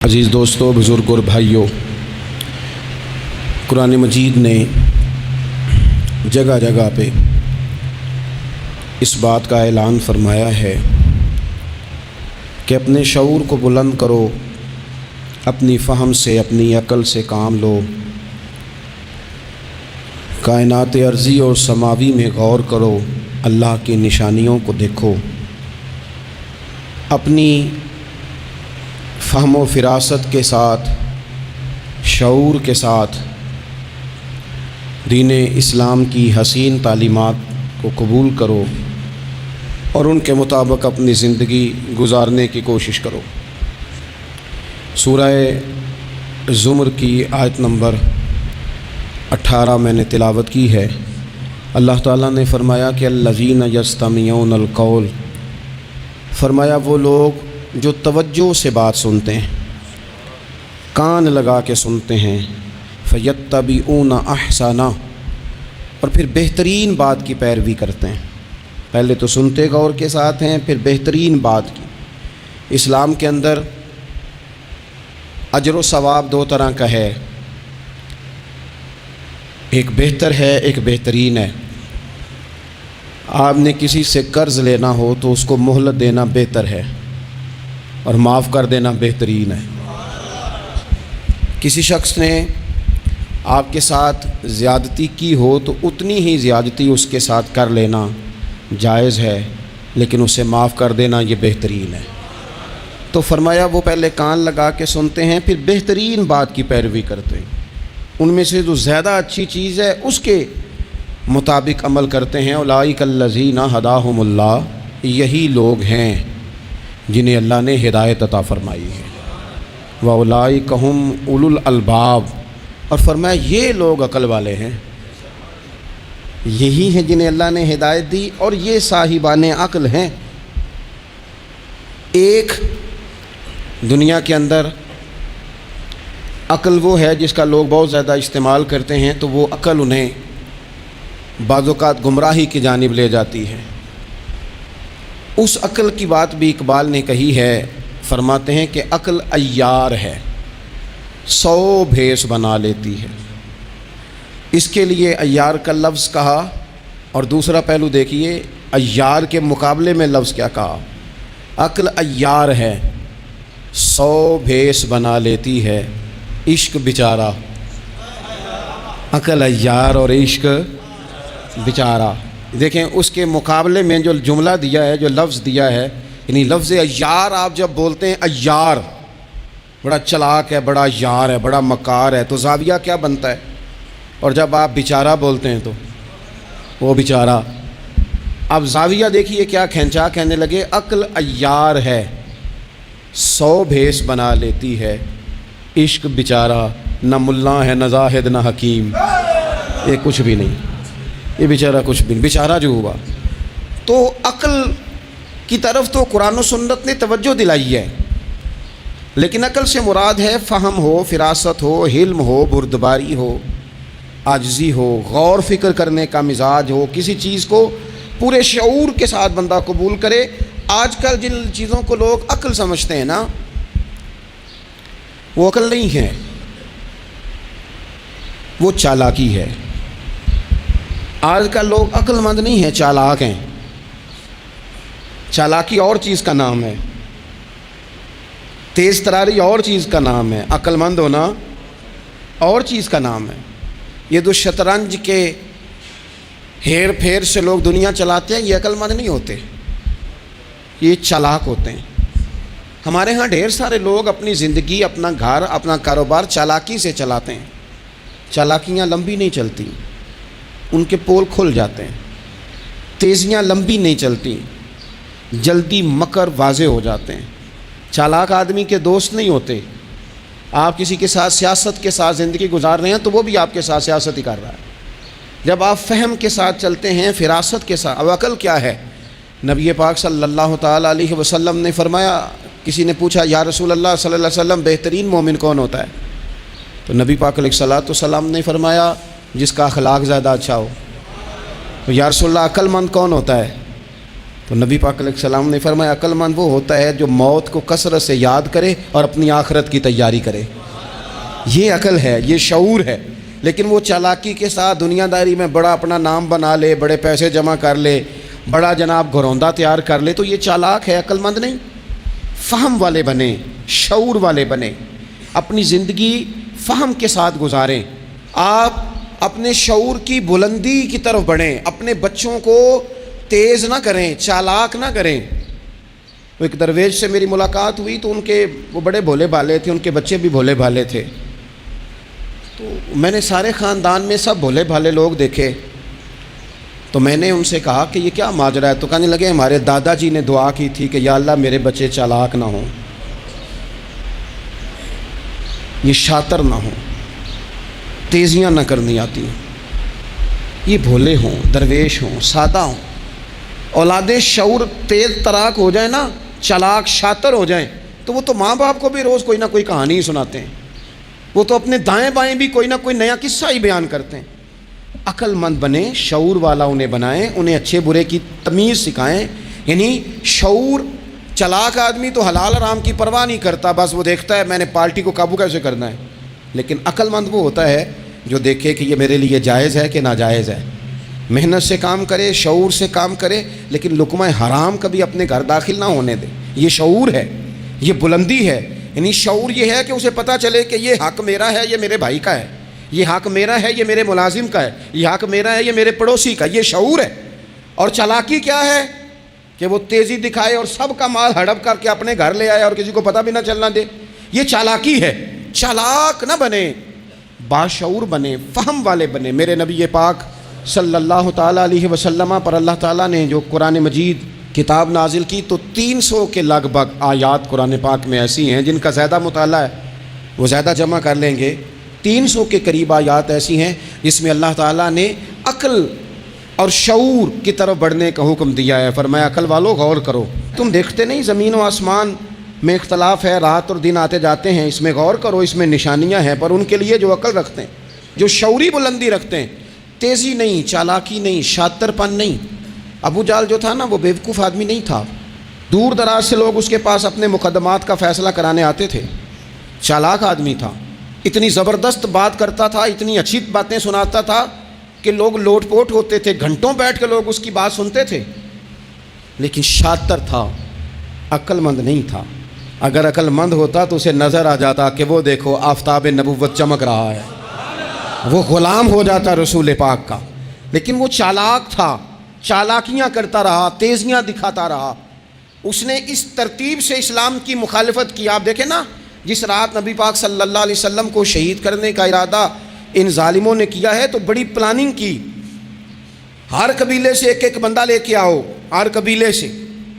عزیز دوستو، بزرگ اور بھائیوں، قرآن مجید نے جگہ جگہ پہ اس بات کا اعلان فرمایا ہے کہ اپنے شعور کو بلند کرو، اپنی فہم سے، اپنی عقل سے کام لو، کائنات ارضی اور سماوی میں غور کرو، اللہ کی نشانیوں کو دیکھو، اپنی فہم و فراست کے ساتھ، شعور کے ساتھ دین اسلام کی حسین تعلیمات کو قبول کرو اور ان کے مطابق اپنی زندگی گزارنے کی کوشش کرو۔ سورہ زمر کی آیت نمبر 18 میں نے تلاوت کی ہے۔ اللہ تعالیٰ نے فرمایا کہ الذین یستمعون القول، فرمایا وہ لوگ جو توجہ سے بات سنتے ہیں، کان لگا کے سنتے ہیں، فیتبعون احسنہ، اور پھر بہترین بات کی پیروی کرتے ہیں۔ پہلے تو سنتے غور کے ساتھ ہیں، پھر بہترین بات کی۔ اسلام کے اندر اجر و ثواب دو طرح کا ہے، ایک بہتر ہے، ایک بہترین ہے۔ آپ نے کسی سے قرض لینا ہو تو اس کو مہلت دینا بہتر ہے اور معاف کر دینا بہترین ہے۔ کسی شخص نے آپ کے ساتھ زیادتی کی ہو تو اتنی ہی زیادتی اس کے ساتھ کر لینا جائز ہے، لیکن اسے معاف کر دینا یہ بہترین ہے۔ تو فرمایا وہ پہلے کان لگا کے سنتے ہیں، پھر بہترین بات کی پیروی کرتے ہیں، ان میں سے جو زیادہ اچھی چیز ہے اس کے مطابق عمل کرتے ہیں۔ اولئک الذین ھداھم اللہ، یہی لوگ ہیں جنہیں اللہ نے ہدایت عطا فرمائی ہے۔ وَأُولَئِکَ هُمْ أُولُو الْأَلْبَابِ، اور فرمایا یہ لوگ عقل والے ہیں، یہی ہیں جنہیں اللہ نے ہدایت دی اور یہ صاحبان عقل ہیں۔ ایک دنیا کے اندر عقل وہ ہے جس کا لوگ بہت زیادہ استعمال کرتے ہیں، تو وہ عقل انہیں بعض اوقات گمراہی کی جانب لے جاتی ہے۔ اس عقل کی بات بھی اقبال نے کہی ہے، فرماتے ہیں کہ عقل عیار ہے، 100 بھیس بنا لیتی ہے۔ اس کے لیے عیار کا لفظ کہا، اور دوسرا پہلو دیکھیے عیار کے مقابلے میں لفظ کیا کہا۔ عقل عیار ہے، 100 بھیس بنا لیتی ہے، عشق بیچارہ۔ عقل عیار اور عشق بیچارہ، دیکھیں اس کے مقابلے میں جو جملہ دیا ہے، جو لفظ دیا ہے، یعنی لفظ عیار آپ جب بولتے ہیں عیار بڑا چلاک ہے، بڑا یار ہے، بڑا مکار ہے، تو زاویہ کیا بنتا ہے؟ اور جب آپ بیچارہ بولتے ہیں تو وہ بیچارہ۔ اب زاویہ دیکھیے کیا کھینچا، کہنے لگے عقل عیار ہے، 100 بھیس بنا لیتی ہے، عشق بیچارہ، نہ ملا ہے، نہ زاہد، نہ حکیم، یہ کچھ بھی نہیں، یہ بیچارہ کچھ بھی نہیں، بیچارہ جو ہوا۔ تو عقل کی طرف تو قرآن و سنت نے توجہ دلائی ہے، لیکن عقل سے مراد ہے فہم ہو، فراست ہو، علم ہو، بردباری ہو، عاجزی ہو، غور فکر کرنے کا مزاج ہو، کسی چیز کو پورے شعور کے ساتھ بندہ قبول کرے۔ آج کل جن چیزوں کو لوگ عقل سمجھتے ہیں نا، وہ عقل نہیں ہے، وہ چالاکی ہے۔ آج کل لوگ عقل مند نہیں ہیں، چالاک ہیں۔ چالاکی اور چیز کا نام ہے، تیز تراری اور چیز کا نام ہے، عقل مند ہونا اور چیز کا نام ہے۔ یہ جو شطرنج کے ہیر پھیر سے لوگ دنیا چلاتے ہیں، یہ عقل مند نہیں ہوتے، یہ چالاک ہوتے ہیں۔ ہمارے ہاں ڈھیر سارے لوگ اپنی زندگی، اپنا گھر، اپنا کاروبار چالاکی سے چلاتے ہیں۔ چالاکیاں لمبی نہیں چلتی، ان کے پول کھل جاتے ہیں۔ تیزیاں لمبی نہیں چلتی، جلدی مکر واضح ہو جاتے ہیں۔ چالاک آدمی کے دوست نہیں ہوتے۔ آپ کسی کے ساتھ سیاست کے ساتھ زندگی گزار رہے ہیں تو وہ بھی آپ کے ساتھ سیاست ہی کر رہا ہے۔ جب آپ فہم کے ساتھ چلتے ہیں، فراست کے ساتھ، اب عقل کیا ہے؟ نبی پاک صلی اللہ تعالیٰ علیہ وسلم نے فرمایا، کسی نے پوچھا یا رسول اللہ صلی اللہ علیہ وسلم بہترین مومن کون ہوتا ہے؟ تو نبی پاک علیہ السلام نے فرمایا جس کا اخلاق زیادہ اچھا ہو۔ تو یا رسول اللہ عقل مند کون ہوتا ہے؟ تو نبی پاک علیہ السلام نے فرمایا عقل مند وہ ہوتا ہے جو موت کو کثرت سے یاد کرے اور اپنی آخرت کی تیاری کرے. یہ عقل ہے، یہ شعور ہے. لیکن وہ چالاکی کے ساتھ دنیا داری میں بڑا اپنا نام بنا لے، بڑے پیسے جمع کر لے، بڑا جناب گھروندہ تیار کر لے، تو یہ چالاک ہے، عقل مند نہیں. فہم والے بنیں، شعور والے بنیں، اپنی زندگی فہم کے ساتھ گزاریں. آپ اپنے شعور کی بلندی کی طرف بڑھیں، اپنے بچوں کو تیز نہ کریں، چالاک نہ کریں. وہ ایک درویش سے میری ملاقات ہوئی تو وہ بڑے بھولے بھالے تھے، ان کے بچے بھی بھولے بھالے تھے. تو میں نے سارے خاندان میں سب بھولے بھالے لوگ دیکھے. تو میں نے ان سے کہا کہ یہ کیا ماجرا ہے؟ تو کہنے لگے ہمارے دادا جی نے دعا کی تھی کہ یا اللہ میرے بچے چالاک نہ ہوں، یہ شاطر نہ ہوں، تیزیاں نہ کرنی آتی ہوں، یہ بھولے ہوں، درویش ہوں، سادہ ہوں. اولادیں شعور تیز تراک ہو جائیں نا، چالاک شاطر ہو جائیں، تو وہ تو ماں باپ کو بھی روز کوئی نہ کوئی کہانی سناتے ہیں. وہ تو اپنے دائیں بائیں بھی کوئی نہ کوئی نیا قصہ ہی بیان کرتے ہیں. عقل مند بنیں، شعور والا انہیں بنائیں، انہیں اچھے برے کی تمیز سکھائیں. یعنی شعور، چالاک آدمی تو حلال حرام کی پرواہ نہیں کرتا، بس وہ دیکھتا ہے میں نے پارٹی کو قابو کیسے کرنا ہے. لیکن عقل مند وہ ہوتا ہے جو دیکھے کہ یہ میرے لیے جائز ہے کہ ناجائز ہے، محنت سے کام کرے، شعور سے کام کرے، لیکن لقمہ حرام کبھی اپنے گھر داخل نہ ہونے دے. یہ شعور ہے، یہ بلندی ہے. یعنی شعور یہ ہے کہ اسے پتہ چلے کہ یہ حق میرا ہے، یہ میرے بھائی کا ہے، یہ حق میرا ہے، یہ میرے ملازم کا ہے، یہ حق میرا ہے، یہ میرے پڑوسی کا. یہ شعور ہے. اور چالاکی کیا ہے کہ وہ تیزی دکھائے اور سب کا مال ہڑپ کر کے اپنے گھر لے آئے اور کسی کو پتہ بھی نہ چلنا دے. یہ چالاکی ہے. چالاک نہ بنے، باشعور بنے، فہم والے بنے. میرے نبی پاک صلی اللہ تعالیٰ علیہ وسلم پر اللہ تعالیٰ نے جو قرآن مجید کتاب نازل کی تو 300 کے لگ بھگ آیات قرآن پاک میں ایسی ہیں، جن کا زیادہ مطالعہ ہے وہ زیادہ جمع کر لیں گے. 300 کے قریب آیات ایسی ہیں جس میں اللہ تعالیٰ نے عقل اور شعور کی طرف بڑھنے کا حکم دیا ہے. فرمایا عقل والو غور کرو، تم دیکھتے نہیں زمین و آسمان میں اختلاف ہے، رات اور دن آتے جاتے ہیں، اس میں غور کرو، اس میں نشانیاں ہیں. پر ان کے لیے جو عقل رکھتے ہیں، جو شعوری بلندی رکھتے ہیں، تیزی نہیں، چالاکی نہیں، شاطر پن نہیں. ابو جال جو تھا نا وہ بیوقوف آدمی نہیں تھا. دور دراز سے لوگ اس کے پاس اپنے مقدمات کا فیصلہ کرانے آتے تھے. چالاک آدمی تھا، اتنی زبردست بات کرتا تھا، اتنی اچھی باتیں سناتا تھا کہ لوگ لوٹ پوٹ ہوتے تھے، گھنٹوں بیٹھ کے لوگ اس کی بات سنتے تھے. لیکن شاطر تھا، عقل مند نہیں تھا. اگر عقل مند ہوتا تو اسے نظر آ جاتا کہ وہ دیکھو آفتاب نبوت چمک رہا ہے، وہ غلام ہو جاتا رسول پاک کا. لیکن وہ چالاک تھا، چالاکیاں کرتا رہا، تیزیاں دکھاتا رہا. اس نے اس ترتیب سے اسلام کی مخالفت کی. آپ دیکھیں نا، جس رات نبی پاک صلی اللہ علیہ وسلم کو شہید کرنے کا ارادہ ان ظالموں نے کیا ہے تو بڑی پلاننگ کی. ہر قبیلے سے ایک ایک بندہ لے کے آؤ، ہر قبیلے سے،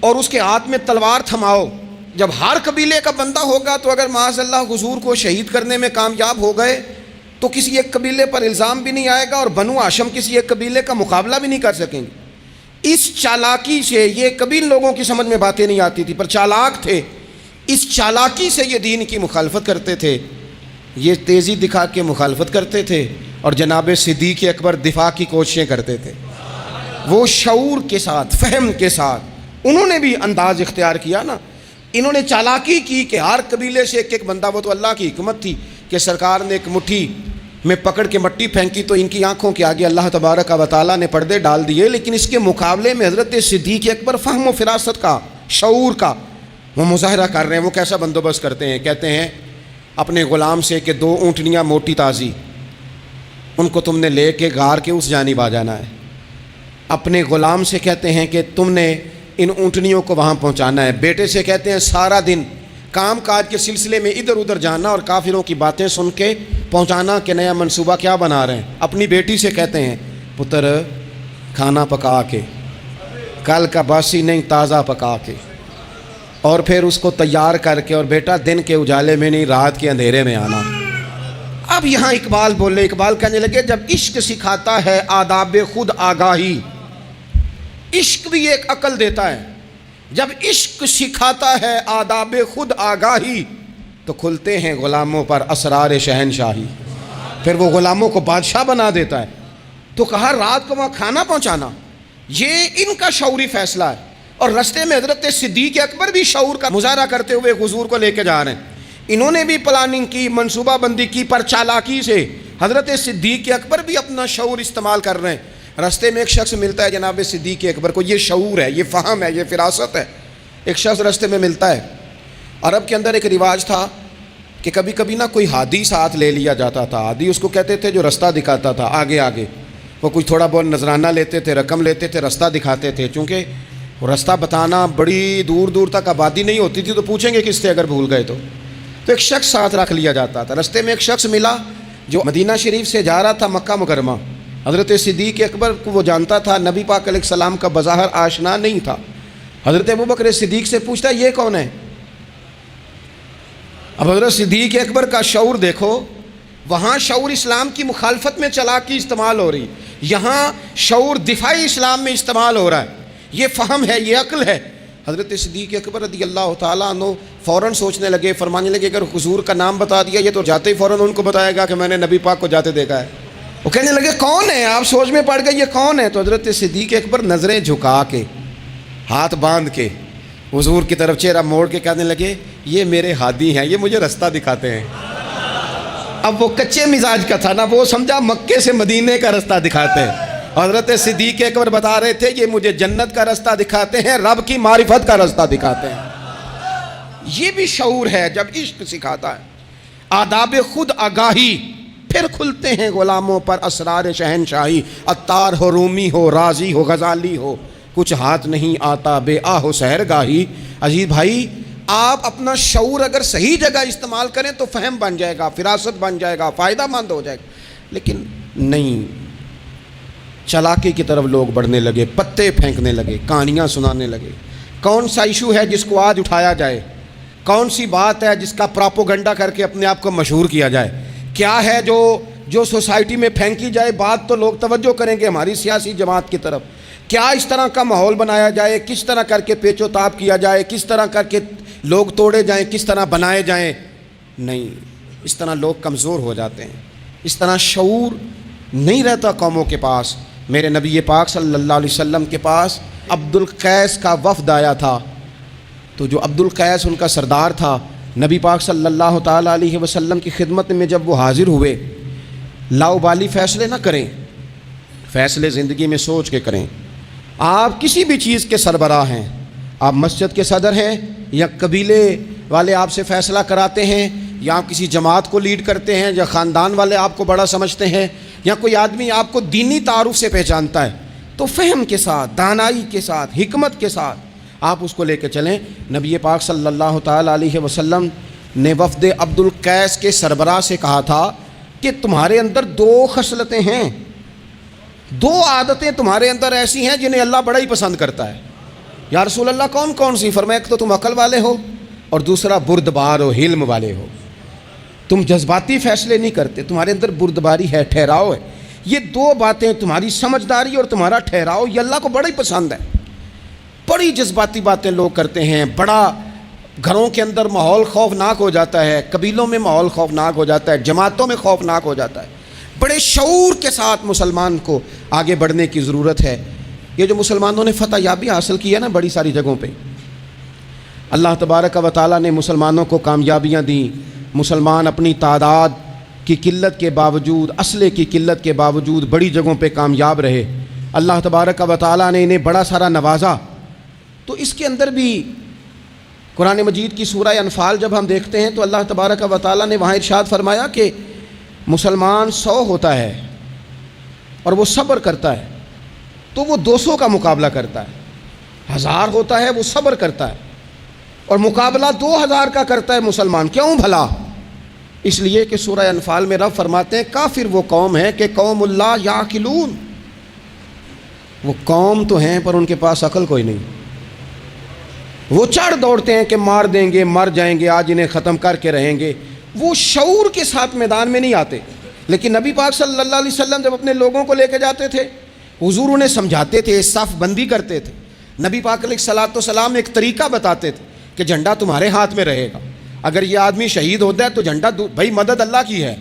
اور اس کے ہاتھ میں تلوار تھماؤ. جب ہر قبیلے کا بندہ ہوگا تو اگر معاذ اللہ حضور کو شہید کرنے میں کامیاب ہو گئے تو کسی ایک قبیلے پر الزام بھی نہیں آئے گا اور بنو ہاشم کسی ایک قبیلے کا مقابلہ بھی نہیں کر سکیں گے. اس چالاکی سے، یہ کبھی لوگوں کی سمجھ میں باتیں نہیں آتی تھی پر چالاک تھے، اس چالاکی سے یہ دین کی مخالفت کرتے تھے، یہ تیزی دکھا کے مخالفت کرتے تھے. اور جناب صدیق اکبر دفاع کی کوششیں کرتے تھے. وہ شعور کے ساتھ، فہم کے ساتھ انہوں نے بھی انداز اختیار کیا نا. انہوں نے چالاکی کی کہ ہر قبیلے سے ایک ایک بندہ. وہ تو اللہ کی حکمت تھی کہ سرکار نے ایک مٹھی میں پکڑ کے مٹی پھینکی تو ان کی آنکھوں کے آگے اللہ تبارک و تعالیٰ نے پردے ڈال دیے. لیکن اس کے مقابلے میں حضرت صدیق اکبر فہم و فراست کا، شعور کا وہ مظاہرہ کر رہے ہیں. وہ کیسا بندوبست کرتے ہیں؟ کہتے ہیں اپنے غلام سے کہ 2 اونٹنیاں موٹی تازی، ان کو تم نے لے کے غار کے اس جانب آ جانا ہے. اپنے غلام سے کہتے ہیں کہ تم نے ان اونٹنیوں کو وہاں پہنچانا ہے. بیٹے سے کہتے ہیں سارا دن کام کاج کے سلسلے میں ادھر ادھر جانا اور کافروں کی باتیں سن کے پہنچانا کہ نیا منصوبہ کیا بنا رہے ہیں. اپنی بیٹی سے کہتے ہیں پتر کھانا پکا کے، کل کا باسی نہیں تازہ پکا کے، اور پھر اس کو تیار کر کے، اور بیٹا دن کے اجالے میں نہیں رات کے اندھیرے میں آنا. اب یہاں اقبال بولے، اقبال کہنے لگے جب عشق سکھاتا ہے آداب خود آگاہی، عشق بھی ایک عقل دیتا ہے. جب عشق سکھاتا ہے آداب خود آگاہی تو کھلتے ہیں غلاموں پر اسرار شہنشاہی. پھر وہ غلاموں کو بادشاہ بنا دیتا ہے. تو کہا رات کو وہاں کھانا پہنچانا یہ ان کا شعوری فیصلہ ہے. اور رستے میں حضرت صدیق اکبر بھی شعور کا مظاہرہ کرتے ہوئے حضور کو لے کے جا رہے ہیں. انہوں نے بھی پلاننگ کی, منصوبہ بندی کی, پر چالاکی سے حضرت صدیق اکبر بھی اپنا شعور استعمال کر رہے ہیں. رستے میں ایک شخص ملتا ہے جناب صدیق اکبر کو, یہ شعور ہے, یہ فہم ہے, یہ فراست ہے. ایک شخص رستے میں ملتا ہے. عرب کے اندر ایک رواج تھا کہ کبھی کبھی نا کوئی ہادی ساتھ لے لیا جاتا تھا. ہادی اس کو کہتے تھے جو رستہ دکھاتا تھا آگے آگے. وہ کچھ تھوڑا بہت نذرانہ لیتے تھے, رقم لیتے تھے, رستہ دکھاتے تھے. چونکہ رستہ بتانا بڑی دور دور تک آبادی نہیں ہوتی تھی, تو پوچھیں گے کس سے اگر بھول گئے تو ایک شخص ساتھ رکھ لیا جاتا تھا. رستے میں ایک شخص ملا جو مدینہ شریف سے جا رہا تھا مکہ مکرمہ. حضرت صدیق اکبر کو وہ جانتا تھا, نبی پاک علیہ السلام کا بظاہر آشنا نہیں تھا. حضرت ابوبکر صدیق سے پوچھتا ہے یہ کون ہے؟ اب حضرت صدیق اکبر کا شعور دیکھو, وہاں شعور اسلام کی مخالفت میں چالاکی استعمال ہو رہی, یہاں شعور دفاعی اسلام میں استعمال ہو رہا ہے. یہ فہم ہے, یہ عقل ہے. حضرت صدیق اکبر رضی اللہ تعالیٰ عنہ فوراً سوچنے لگے, فرمانے لگے اگر حضور کا نام بتا دیا یہ تو جاتے ہی فوراً ان کو بتائے گا کہ میں نے نبی پاک کو جاتے دیکھا ہے. وہ کہنے لگے کون ہے؟ آپ سوچ میں پڑ گئے یہ کون ہے؟ تو حضرت صدیق اکبر نظریں جھکا کے, ہاتھ باندھ کے حضور کی طرف چہرہ موڑ کے کہنے لگے یہ میرے ہادی ہیں, یہ مجھے رستہ دکھاتے ہیں. اب وہ کچے مزاج کا تھا نا, وہ سمجھا مکے سے مدینے کا رستہ دکھاتے ہیں. حضرت صدیق اکبر بتا رہے تھے یہ مجھے جنت کا رستہ دکھاتے ہیں, رب کی معرفت کا رستہ دکھاتے ہیں. یہ بھی شعور ہے جب عشق سکھاتا ہے. آداب خود آگاہی, پھر کھلتے ہیں غلاموں پر اسرار شہنشاہی. عطار ہو, رومی ہو, رازی ہو, غزالی ہو, کچھ ہاتھ نہیں آتا بے آہ و سحرگاہی. عزیز بھائی, آپ اپنا شعور اگر صحیح جگہ استعمال کریں تو فہم بن جائے گا, فراست بن جائے گا, فائدہ مند ہو جائے گا. لیکن نہیں, چالاکی کی طرف لوگ بڑھنے لگے, پتے پھینکنے لگے, کہانیاں سنانے لگے. کون سا ایشو ہے جس کو آج اٹھایا جائے؟ کون سی بات ہے جس کا پراپوگنڈا کر کے اپنے آپ کو مشہور کیا جائے؟ کیا ہے جو سوسائٹی میں پھینکی جائے بات تو لوگ توجہ کریں گے ہماری سیاسی جماعت کی طرف. کیا اس طرح کا ماحول بنایا جائے, کس طرح کر کے پیچ و تاب کیا جائے, کس طرح کر کے لوگ توڑے جائیں, کس طرح بنائے جائیں؟ نہیں, اس طرح لوگ کمزور ہو جاتے ہیں. اس طرح شعور نہیں رہتا قوموں کے پاس. میرے نبی پاک صلی اللہ علیہ وسلم کے پاس عبد القیس کا وفد آیا تھا. تو جو عبد القیس ان کا سردار تھا, نبی پاک صلی اللہ تعالیٰ علیہ وسلم کی خدمت میں جب وہ حاضر ہوئے, لاؤبالی فیصلے نہ کریں, فیصلے زندگی میں سوچ کے کریں. آپ کسی بھی چیز کے سربراہ ہیں, آپ مسجد کے صدر ہیں یا قبیلے والے آپ سے فیصلہ کراتے ہیں, یا آپ کسی جماعت کو لیڈ کرتے ہیں, یا خاندان والے آپ کو بڑا سمجھتے ہیں, یا کوئی آدمی آپ کو دینی تعارف سے پہچانتا ہے, تو فہم کے ساتھ, دانائی کے ساتھ, حکمت کے ساتھ آپ اس کو لے کے چلیں. نبی پاک صلی اللہ تعالیٰ علیہ وسلم نے وفد عبد القیس کے سربراہ سے کہا تھا کہ تمہارے اندر 2 خصلتیں ہیں, 2 عادتیں تمہارے اندر ایسی ہیں جنہیں اللہ بڑا ہی پسند کرتا ہے. یا رسول اللہ کون کون سی؟ فرمایا ایک تو تم عقل والے ہو, اور دوسرا بردبار ہو, حلم والے ہو. تم جذباتی فیصلے نہیں کرتے, تمہارے اندر بردباری ہے, ٹھہراؤ ہے. یہ 2 باتیں, تمہاری سمجھداری اور تمہارا ٹھہراؤ, یہ اللہ کو بڑا ہی پسند ہے. بڑی جذباتی باتیں لوگ کرتے ہیں, بڑا گھروں کے اندر ماحول خوفناک ہو جاتا ہے, قبیلوں میں ماحول خوفناک ہو جاتا ہے, جماعتوں میں خوفناک ہو جاتا ہے. بڑے شعور کے ساتھ مسلمان کو آگے بڑھنے کی ضرورت ہے. یہ جو مسلمانوں نے فتح یابی حاصل کی ہے نا بڑی ساری جگہوں پہ, اللہ تبارک و تعالیٰ نے مسلمانوں کو کامیابیاں دیں. مسلمان اپنی تعداد کی قلت کے باوجود, اسلحے کی قلت کے باوجود بڑی جگہوں پہ کامیاب رہے. اللہ تبارک و تعالیٰ نے انہیں بڑا سارا نوازا. تو اس کے اندر بھی قرآن مجید کی سورہ انفال جب ہم دیکھتے ہیں تو اللہ تبارک و تعالیٰ نے وہاں ارشاد فرمایا کہ مسلمان 100 ہوتا ہے اور وہ صبر کرتا ہے تو وہ 200 کا مقابلہ کرتا ہے. 1000 ہوتا ہے وہ صبر کرتا ہے اور مقابلہ 2000 کا کرتا ہے مسلمان. کیوں بھلا؟ اس لیے کہ سورہ انفال میں رب فرماتے ہیں کافر وہ قوم ہے کہ قوم اللہ یعقلون, وہ قوم تو ہیں پر ان کے پاس عقل کوئی نہیں. وہ چڑھ دوڑتے ہیں کہ مار دیں گے, مر جائیں گے, آج انہیں ختم کر کے رہیں گے. وہ شعور کے ساتھ میدان میں نہیں آتے. لیکن نبی پاک صلی اللہ علیہ وسلم جب اپنے لوگوں کو لے کے جاتے تھے, حضور انہیں سمجھاتے تھے, صف بندی کرتے تھے. نبی پاک علیہ الصلوۃ والسلام ایک طریقہ بتاتے تھے کہ جھنڈا تمہارے ہاتھ میں رہے گا. اگر یہ آدمی شہید ہوتا ہے تو جھنڈا بھائی مدد اللہ کی ہے,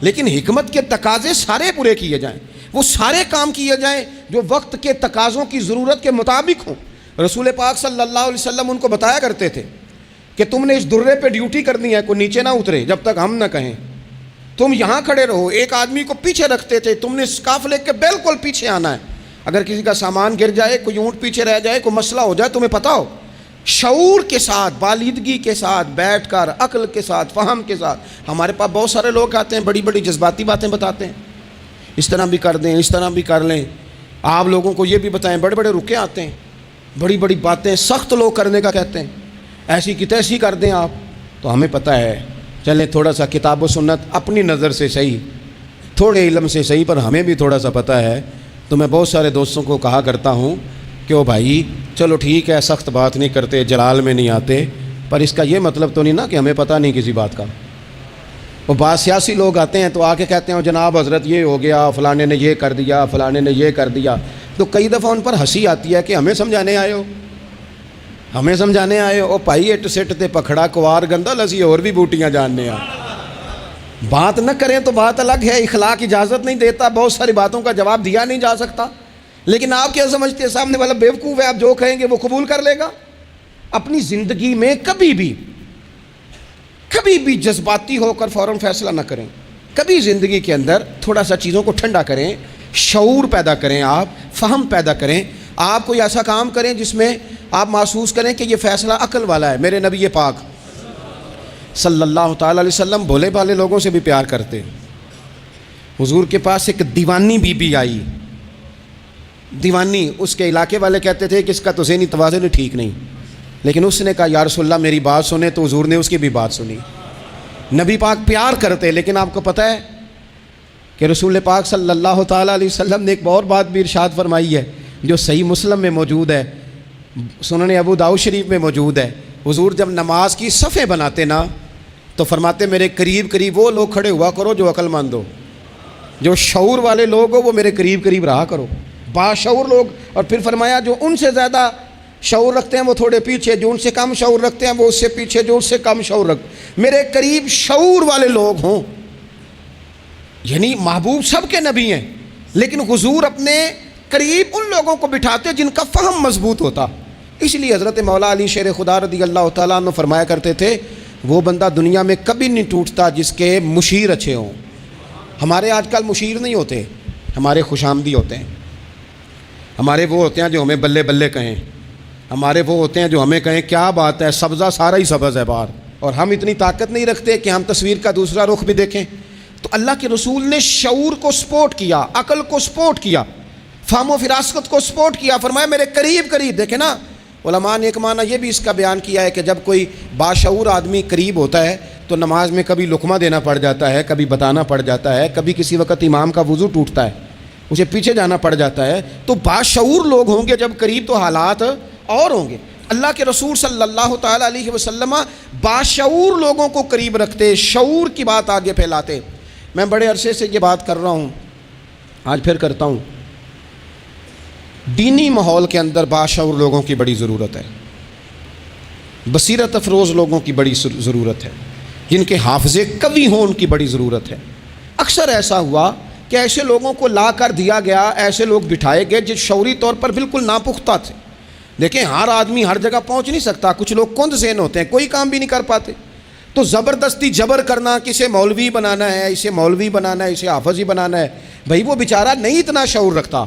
لیکن حکمت کے تقاضے سارے پورے کیے جائیں, وہ سارے کام کیے جائیں جو وقت کے تقاضوں کی ضرورت کے مطابق ہوں. رسول پاک صلی اللہ علیہ وسلم ان کو بتایا کرتے تھے کہ تم نے اس درے پہ ڈیوٹی کرنی ہے، کوئی نیچے نہ اترے جب تک ہم نہ کہیں، تم یہاں کھڑے رہو۔ ایک آدمی کو پیچھے رکھتے تھے، تم نے اس قافلے کے بالکل پیچھے آنا ہے، اگر کسی کا سامان گر جائے، کوئی اونٹ پیچھے رہ جائے، کوئی مسئلہ ہو جائے، تمہیں پتہ ہو، شعور کے ساتھ، بالیدگی کے ساتھ بیٹھ کر، عقل کے ساتھ، فہم کے ساتھ۔ ہمارے پاس بہت سارے لوگ آتے ہیں، بڑی بڑی جذباتی باتیں بتاتے ہیں، اس طرح بھی کر دیں، اس طرح بھی کر لیں، آپ لوگوں کو یہ بھی بتائیں، بڑے بڑے رکے آتے ہیں، بڑی بڑی باتیں سخت لوگ کرنے کا کہتے ہیں، ایسی کی تیسی کر دیں آپ۔ تو ہمیں پتہ ہے، چلیں تھوڑا سا کتاب و سنت اپنی نظر سے صحیح، تھوڑے علم سے صحیح، پر ہمیں بھی تھوڑا سا پتہ ہے۔ تو میں بہت سارے دوستوں کو کہا کرتا ہوں کہ او بھائی چلو ٹھیک ہے، سخت بات نہیں کرتے، جلال میں نہیں آتے، پر اس کا یہ مطلب تو نہیں نا کہ ہمیں پتہ نہیں کسی بات کا۔ وہ بعض سیاسی لوگ آتے ہیں تو آ کے کہتے ہیں جناب حضرت یہ ہو گیا، فلانے نے یہ کر دیا، فلانے نے یہ کر دیا، تو کئی دفعہ ان پر ہنسی آتی ہے کہ ہمیں سمجھانے آئے ہو، ہمیں سمجھانے آئے ہو۔ او بھائی اٹ سٹ تے پکھڑا کوار گندا لسی اور بھی بوٹیاں جاننے آ، بات نہ کریں تو بات الگ ہے، اخلاق اجازت نہیں دیتا، بہت ساری باتوں کا جواب دیا نہیں جا سکتا، لیکن آپ کیا سمجھتے ہیں سامنے والا بیوقوف ہے، آپ جو کہیں گے وہ قبول کر لے گا؟ اپنی زندگی میں کبھی بھی جذباتی ہو کر فوراً فیصلہ نہ کریں، کبھی زندگی کے اندر تھوڑا سا چیزوں کو ٹھنڈا کریں، شعور پیدا کریں، آپ فہم پیدا کریں، آپ کوئی ایسا کام کریں جس میں آپ محسوس کریں کہ یہ فیصلہ عقل والا ہے۔ میرے نبی پاک صلی اللہ تعالیٰ علیہ وسلم بھولے بھالے لوگوں سے بھی پیار کرتے۔ حضور کے پاس ایک دیوانی بی بی آئی، دیوانی، اس کے علاقے والے کہتے تھے کہ اس کا تو ذہنی توازن ٹھیک نہیں، لیکن اس نے کہا یا رسول اللہ میری بات سنیں، تو حضور نے اس کی بھی بات سنی۔ نبی پاک پیار کرتے، لیکن آپ کو پتہ ہے کہ رسول پاک صلی اللہ تعالیٰ علیہ وسلم نے ایک اور بات بھی ارشاد فرمائی ہے جو صحیح مسلم میں موجود ہے، سنن ابو داؤد شریف میں موجود ہے۔ حضور جب نماز کی صفیں بناتے نا تو فرماتے میرے قریب قریب وہ لوگ کھڑے ہوا کرو جو عقل مند ہو، جو شعور والے لوگ ہو وہ میرے قریب قریب رہا کرو، باشعور لوگ۔ اور پھر فرمایا جو ان سے زیادہ شعور رکھتے ہیں وہ تھوڑے پیچھے، جو ان سے کم شعور رکھتے ہیں وہ اس سے پیچھے، جو اس سے کم شعور رکھتے، میرے قریب شعور والے لوگ ہوں۔ یعنی محبوب سب کے نبی ہیں، لیکن حضور اپنے قریب ان لوگوں کو بٹھاتے جن کا فہم مضبوط ہوتا۔ اس لیے حضرت مولا علی شیر خدا رضی اللہ تعالیٰ عنہ فرمایا کرتے تھے وہ بندہ دنیا میں کبھی نہیں ٹوٹتا جس کے مشیر اچھے ہوں۔ ہمارے آج کل مشیر نہیں ہوتے، ہمارے خوشامدی ہوتے ہیں، ہمارے وہ ہوتے ہیں جو ہمیں بلے بلے کہیں، ہمارے وہ ہوتے ہیں جو ہمیں کہیں کیا بات ہے، سبزہ سارا ہی سبز ہے باہر، اور ہم اتنی طاقت نہیں رکھتے کہ ہم تصویر کا دوسرا رخ بھی دیکھیں۔ تو اللہ کے رسول نے شعور کو سپورٹ کیا، عقل کو سپورٹ کیا، فہم و فراست کو سپورٹ کیا، فرمایا میرے قریب قریب۔ دیکھیں نا علماء نے ایک معنی یہ بھی اس کا بیان کیا ہے کہ جب کوئی باشعور آدمی قریب ہوتا ہے تو نماز میں کبھی لقمہ دینا پڑ جاتا ہے، کبھی بتانا پڑ جاتا ہے، کبھی کسی وقت امام کا وضو ٹوٹتا ہے اسے پیچھے جانا پڑ جاتا ہے۔ تو باشعور لوگ ہوں گے جب قریب تو حالات اور ہوں گے۔ اللہ کے رسول صلی اللہ تعالیٰ علیہ وسلم باشعور لوگوں کو قریب رکھتے، شعور کی بات آگے پھیلاتے۔ میں بڑے عرصے سے یہ بات کر رہا ہوں، آج پھر کرتا ہوں، دینی ماحول کے اندر باشعور لوگوں کی بڑی ضرورت ہے، بصیرت افروز لوگوں کی بڑی ضرورت ہے، جن کے حافظے قوی ہوں ان کی بڑی ضرورت ہے۔ اکثر ایسا ہوا کہ ایسے لوگوں کو لا کر دیا گیا، ایسے لوگ بٹھائے گئے جو شعوری طور پر بالکل ناپختہ تھے۔ دیکھیں ہر آدمی ہر جگہ پہنچ نہیں سکتا، کچھ لوگ کند ذہن ہوتے ہیں، کوئی کام بھی نہیں کر پاتے، تو زبردستی جبر کرنا کہ اسے مولوی بنانا ہے، اسے مولوی بنانا ہے، اسے حافظ ہی بنانا ہے، بھائی وہ بیچارہ نہیں اتنا شعور رکھتا۔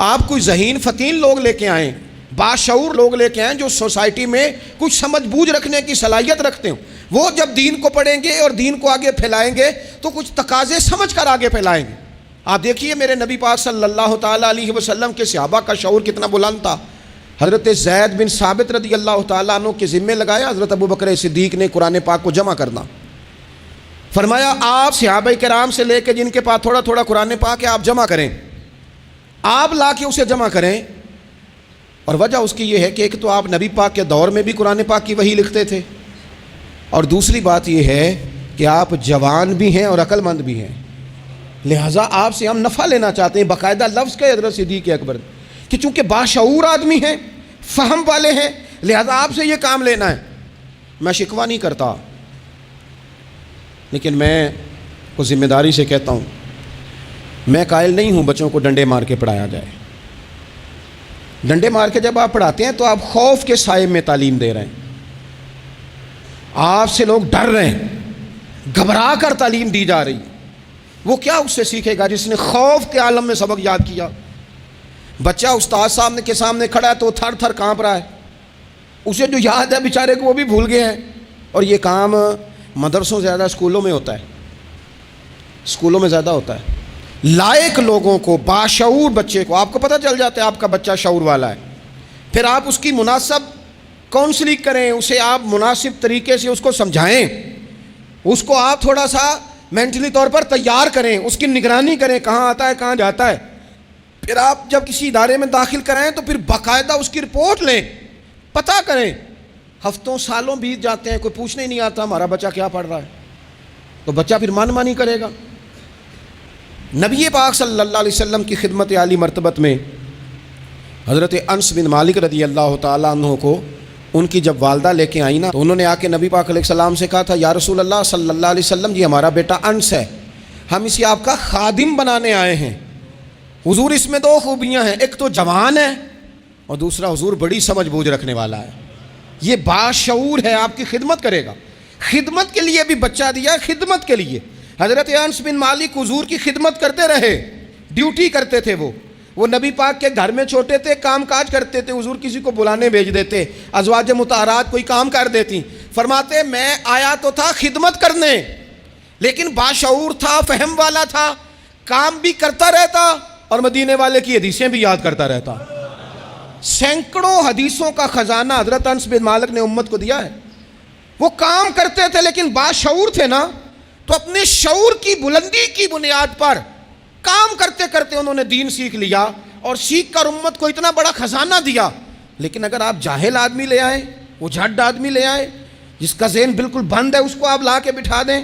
آپ کوئی ذہین فتین لوگ لے کے آئیں، باشعور لوگ لے کے آئیں جو سوسائٹی میں کچھ سمجھ بوجھ رکھنے کی صلاحیت رکھتے ہوں، وہ جب دین کو پڑھیں گے اور دین کو آگے پھیلائیں گے تو کچھ تقاضے سمجھ کر آگے پھیلائیں گے۔ آپ دیکھیے میرے نبی پاک صلی اللہ تعالیٰ علیہ وسلم کے صحابہ کا شعور کتنا بلند تھا۔ حضرت زید بن ثابت رضی اللہ تعالیٰ عنہ کے ذمے لگایا حضرت ابوبکر صدیق نے قرآن پاک کو جمع کرنا۔ فرمایا آپ صحابہ کرام سے لے کے جن کے پاس تھوڑا تھوڑا قرآن پاک ہے آپ جمع کریں، آپ لا کے اسے جمع کریں۔ اور وجہ اس کی یہ ہے کہ ایک تو آپ نبی پاک کے دور میں بھی قرآن پاک کی وحی لکھتے تھے، اور دوسری بات یہ ہے کہ آپ جوان بھی ہیں اور عقل مند بھی ہیں، لہٰذا آپ سے ہم نفع لینا چاہتے ہیں۔ باقاعدہ لفظ کے حضرت صدیق اکبر کہ چونکہ باشعور آدمی ہیں، فہم والے ہیں، لہٰذا آپ سے یہ کام لینا ہے۔ میں شکوہ نہیں کرتا، لیکن میں کو ذمہ داری سے کہتا ہوں، میں قائل نہیں ہوں بچوں کو ڈنڈے مار کے پڑھایا جائے، ڈنڈے مار کے جب آپ پڑھاتے ہیں تو آپ خوف کے سائے میں تعلیم دے رہے ہیں، آپ سے لوگ ڈر رہے ہیں، گھبرا کر تعلیم دی جا رہی ہے۔ وہ کیا اس سے سیکھے گا جس نے خوف کے عالم میں سبق یاد کیا؟ بچہ استاد صاحب کے سامنے کھڑا ہے تو وہ تھر تھر کانپ رہا ہے، اسے جو یاد ہے بیچارے کو وہ بھی بھول گئے ہیں۔ اور یہ کام مدرسوں زیادہ اسکولوں میں ہوتا ہے، اسکولوں میں زیادہ ہوتا ہے۔ لائق لوگوں کو، باشعور بچے کو آپ کو پتہ چل جاتا ہے آپ کا بچہ شعور والا ہے، پھر آپ اس کی مناسب کاؤنسلنگ کریں، اسے آپ مناسب طریقے سے اس کو سمجھائیں، اس کو آپ تھوڑا سا مینٹلی طور پر تیار کریں، اس کی نگرانی کریں کہاں آتا ہے کہاں جاتا ہے۔ پھر آپ جب کسی ادارے میں داخل کرائیں تو پھر باقاعدہ اس کی رپورٹ لیں، پتہ کریں۔ ہفتوں سالوں بیت جاتے ہیں، کوئی پوچھنے ہی نہیں آتا ہمارا بچہ کیا پڑھ رہا ہے، تو بچہ پھر من مانی کرے گا۔ نبی پاک صلی اللہ علیہ وسلم کی خدمت عالی مرتبت میں حضرت انس بن مالک رضی اللہ تعالیٰ عنہ کو ان کی جب والدہ لے کے آئیں نا تو انہوں نے آ کے نبی پاک علیہ السلام سے کہا تھا، یا رسول اللہ صلی اللہ علیہ وسلم جی ہمارا بیٹا انس ہے، ہم اسے آپ کا خادم بنانے آئے ہیں۔ حضور اس میں دو خوبیاں ہیں، ایک تو جوان ہے اور دوسرا حضور بڑی سمجھ بوجھ رکھنے والا ہے، یہ باشعور ہے، آپ کی خدمت کرے گا۔ خدمت کے لیے بھی بچہ دیا ہے، خدمت کے لیے۔ حضرت انس بن مالک حضور کی خدمت کرتے رہے، ڈیوٹی کرتے تھے وہ نبی پاک کے گھر میں چھوٹے تھے، کام کاج کرتے تھے، حضور کسی کو بلانے بھیج دیتے، ازواج مطہرات کوئی کام کر دیتی، فرماتے میں آیا تو تھا خدمت کرنے لیکن باشعور تھا، فہم والا تھا، کام بھی کرتا رہتا اور مدینے والے کی حدیثیں بھی یاد کرتا رہتا۔ سینکڑوں حدیثوں کا خزانہ حضرت انس بن مالک نے امت کو دیا ہے۔ وہ کام کرتے تھے لیکن باشعور تھے نا، تو اپنے شعور کی بلندی کی بنیاد پر کام کرتے کرتے انہوں نے دین سیکھ لیا اور سیکھ کر امت کو اتنا بڑا خزانہ دیا۔ لیکن اگر آپ جاہل آدمی لے آئیں، وہ جھڈ آدمی لے آئیں جس کا ذہن بالکل بند ہے، اس کو آپ لا کے بٹھا دیں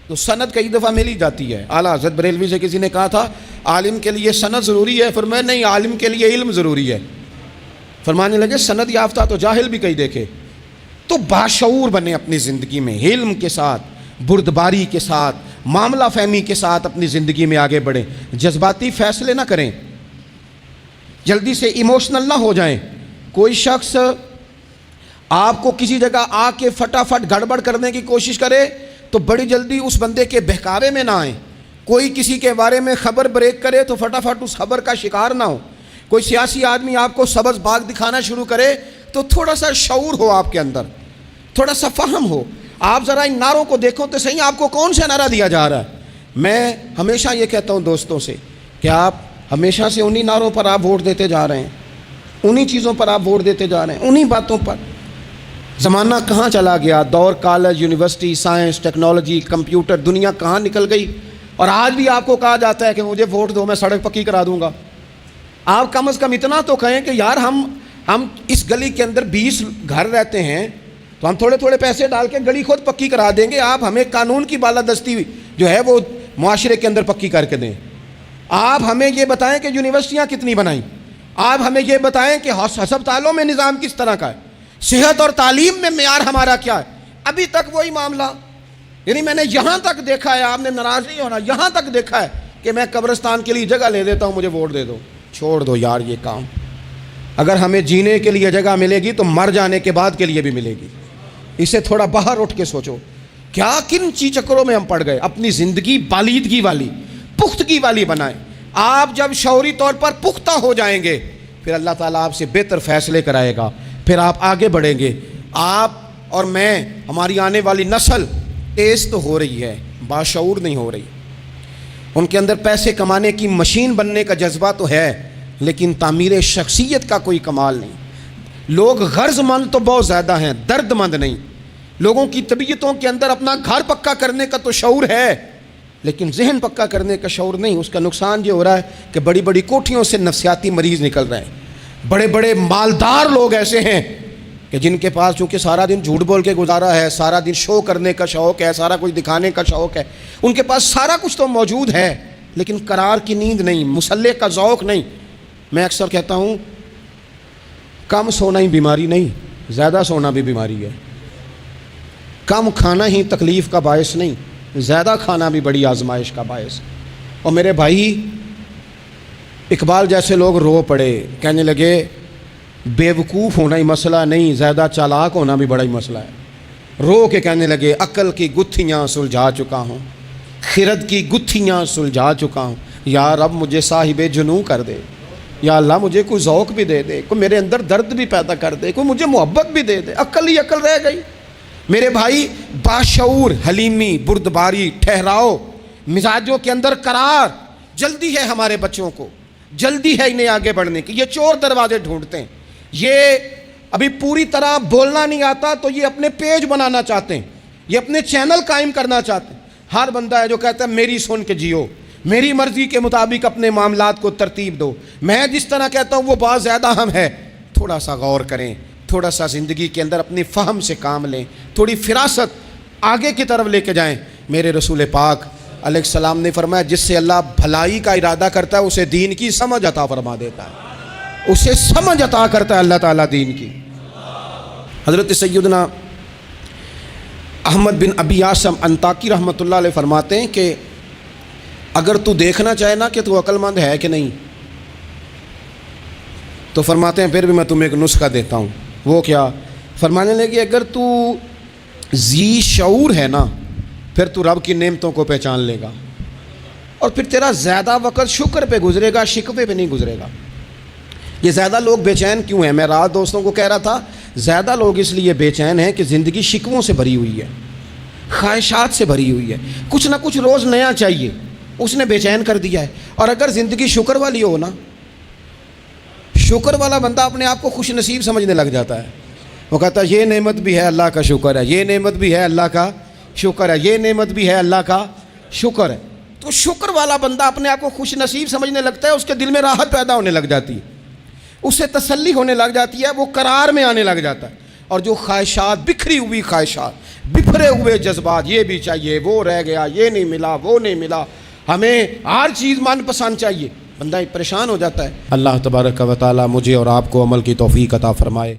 تو سند کئی دفعہ مل ہی جاتی ہے۔ اعلیٰ حضرت بریلوی سے کسی نے کہا تھا عالم کے لیے سند ضروری ہے، فرمایا نہیں، عالم کے لیے علم ضروری ہے۔ فرمانے لگے سند یافتہ تو جاہل بھی کئی دیکھے۔ تو باشعور بنے اپنی زندگی میں، علم کے ساتھ، بردباری کے ساتھ، معاملہ فہمی کے ساتھ اپنی زندگی میں آگے بڑھیں، جذباتی فیصلے نہ کریں، جلدی سے ایموشنل نہ ہو جائیں۔ کوئی شخص آپ کو کسی جگہ آ کے فٹافٹ گڑبڑ کرنے کی کوشش کرے تو بڑی جلدی اس بندے کے بہکاوے میں نہ آئیں۔ کوئی کسی کے بارے میں خبر بریک کرے تو فٹافٹ اس خبر کا شکار نہ ہو۔ کوئی سیاسی آدمی آپ کو سبز باغ دکھانا شروع کرے تو تھوڑا سا شعور ہو آپ کے اندر، تھوڑا سا فہم ہو۔ آپ ذرا ان نعروں کو دیکھو تو صحیح، آپ کو کون سا نعرہ دیا جا رہا ہے۔ میں ہمیشہ یہ کہتا ہوں دوستوں سے کہ آپ ہمیشہ سے انہی نعروں پر آپ ووٹ دیتے جا رہے ہیں، انہی چیزوں پر آپ ووٹ دیتے جا رہے ہیں، انہی باتوں پر۔ زمانہ کہاں چلا گیا، دور college, university, science, technology, computer, دنیا کہاں نکل گئی، اور آج بھی آپ کو کہا جاتا ہے کہ مجھے ووٹ دو میں سڑک پکی کرا دوں گا۔ آپ کم از کم اتنا تو کہیں کہ یار ہم اس گلی کے اندر 20 گھر رہتے ہیں تو ہم تھوڑے تھوڑے پیسے ڈال کے گلی خود پکی کرا دیں گے، آپ ہمیں قانون کی بالادستی جو ہے وہ معاشرے کے اندر پکی کر کے دیں۔ آپ ہمیں یہ بتائیں کہ یونیورسٹیاں کتنی بنائیں، آپ ہمیں یہ بتائیں کہ ہسپتالوں میں نظام کس طرح کا ہے، صحت اور تعلیم میں معیار ہمارا کیا ہے۔ ابھی تک وہی معاملہ، یعنی میں نے یہاں تک دیکھا ہے، آپ نے ناراض نہیں ہونا، یہاں تک دیکھا ہے کہ میں قبرستان کے لیے جگہ لے دیتا ہوں، مجھے ووٹ دے دو۔ چھوڑ دو یار یہ کام، اگر ہمیں جینے کے لیے جگہ ملے گی تو مر جانے کے بعد کے لیے بھی ملے گی۔ اسے تھوڑا باہر اٹھ کے سوچو، کیا کن چکروں میں ہم پڑ گئے۔ اپنی زندگی بالیدگی والی، پختگی والی بنائیں۔ آپ جب شعوری طور پر پختہ ہو جائیں گے پھر اللہ تعالیٰ آپ سے بہتر فیصلے کرائے گا، پھر آپ آگے بڑھیں گے۔ آپ اور میں، ہماری آنے والی نسل تیز تو ہو رہی ہے، باشعور نہیں ہو رہی۔ ان کے اندر پیسے کمانے کی مشین بننے کا جذبہ تو ہے لیکن تعمیر شخصیت کا کوئی کمال نہیں۔ لوگ غرض مند تو بہت زیادہ ہیں، درد مند نہیں۔ لوگوں کی طبیعتوں کے اندر اپنا گھر پکا کرنے کا تو شعور ہے لیکن ذہن پکا کرنے کا شعور نہیں۔ اس کا نقصان یہ ہو رہا ہے کہ بڑی بڑی کوٹھیوں سے نفسیاتی مریض نکل رہے ہیں۔ بڑے بڑے مالدار لوگ ایسے ہیں کہ جن کے پاس چونکہ سارا دن جھوٹ بول کے گزارا ہے، سارا دن شو کرنے کا شوق ہے، سارا کچھ دکھانے کا شوق ہے، ان کے پاس سارا کچھ تو موجود ہے لیکن قرار کی نیند نہیں، مسلح کا ذوق نہیں۔ میں اکثر کہتا ہوں کم سونا ہی بیماری نہیں، زیادہ سونا بھی بیماری ہے۔ کم کھانا ہی تکلیف کا باعث نہیں، زیادہ کھانا بھی بڑی آزمائش کا باعث۔ اور میرے بھائی، اقبال جیسے لوگ رو پڑے، کہنے لگے بیوقوف ہونا ہی مسئلہ نہیں، زیادہ چالاک ہونا بھی بڑا ہی مسئلہ ہے۔ رو کے کہنے لگے عقل کی گتھیاں سلجھا چکا ہوں، خرد کی گتھیاں سلجھا چکا ہوں، یا رب مجھے صاحب جنوں کر دے، یا اللہ مجھے کوئی ذوق بھی دے دے، کوئی میرے اندر درد بھی پیدا کر دے، کوئی مجھے محبت بھی دے دے۔ عقل ہی عقل رہ گئی۔ میرے بھائی باشعور، حلیمی، بردباری، ٹھہراؤ، مزاجوں کے اندر قرار، جلدی ہے ہمارے بچوں کو، جلدی ہے انہیں آگے بڑھنے کی۔ یہ چور دروازے ڈھونڈتے ہیں، یہ ابھی پوری طرح بولنا نہیں آتا تو یہ اپنے پیج بنانا چاہتے ہیں، یہ اپنے چینل قائم کرنا چاہتے ہیں۔ ہر بندہ ہے جو کہتا ہے میری سن کے جیو، میری مرضی کے مطابق اپنے معاملات کو ترتیب دو، میں جس طرح کہتا ہوں وہ بہت زیادہ اہم ہے۔ تھوڑا سا غور کریں، تھوڑا سا زندگی کے اندر اپنی فہم سے کام لیں، تھوڑی فراست آگے کی طرف لے کے جائیں۔ میرے رسول پاک علیہ السلام نے فرمایا جس سے اللہ بھلائی کا ارادہ کرتا ہے اسے دین کی سمجھ عطا فرما دیتا ہے، اسے سمجھ عطا کرتا ہے اللہ تعالیٰ دین کی۔ حضرت سیدنا احمد بن ابی عاصم انطاکی رحمۃ اللہ علیہ فرماتے ہیں کہ اگر تو دیکھنا چاہے نا کہ تو عقل مند ہے کہ نہیں، تو فرماتے ہیں پھر بھی میں تمہیں ایک نسخہ دیتا ہوں۔ وہ کیا؟ فرمانے لگے اگر تو ذی شعور ہے نا پھر تو رب کی نعمتوں کو پہچان لے گا، اور پھر تیرا زیادہ وقت شکر پہ گزرے گا، شکوے پہ نہیں گزرے گا۔ یہ زیادہ لوگ بے چین کیوں ہیں؟ میں رات دوستوں کو کہہ رہا تھا زیادہ لوگ اس لیے بے چین ہیں کہ زندگی شکووں سے بھری ہوئی ہے، خواہشات سے بھری ہوئی ہے، کچھ نہ کچھ روز نیا چاہیے، اس نے بے چین کر دیا ہے۔ اور اگر زندگی شکر والی ہو نا، شکر والا بندہ اپنے آپ کو خوش نصیب سمجھنے لگ جاتا ہے۔ وہ کہتا ہے یہ نعمت بھی ہے اللہ کا شکر ہے، یہ نعمت بھی ہے اللہ کا شکر ہے، یہ نعمت بھی ہے اللہ کا شکر ہے۔ تو شکر والا بندہ اپنے آپ کو خوش نصیب سمجھنے لگتا ہے، اس کے دل میں راحت پیدا ہونے لگ جاتی ہے، اسے تسلی ہونے لگ جاتی ہے، وہ قرار میں آنے لگ جاتا ہے۔ اور جو خواہشات، بکھری ہوئی خواہشات، بکھرے ہوئے جذبات، یہ بھی چاہیے، وہ رہ گیا، یہ نہیں ملا، وہ نہیں ملا، ہمیں ہر چیز من پسند چاہیے، بندہ پریشان ہو جاتا ہے۔ اللہ تبارک و تعالی مجھے اور آپ کو عمل کی توفیق عطا فرمائے۔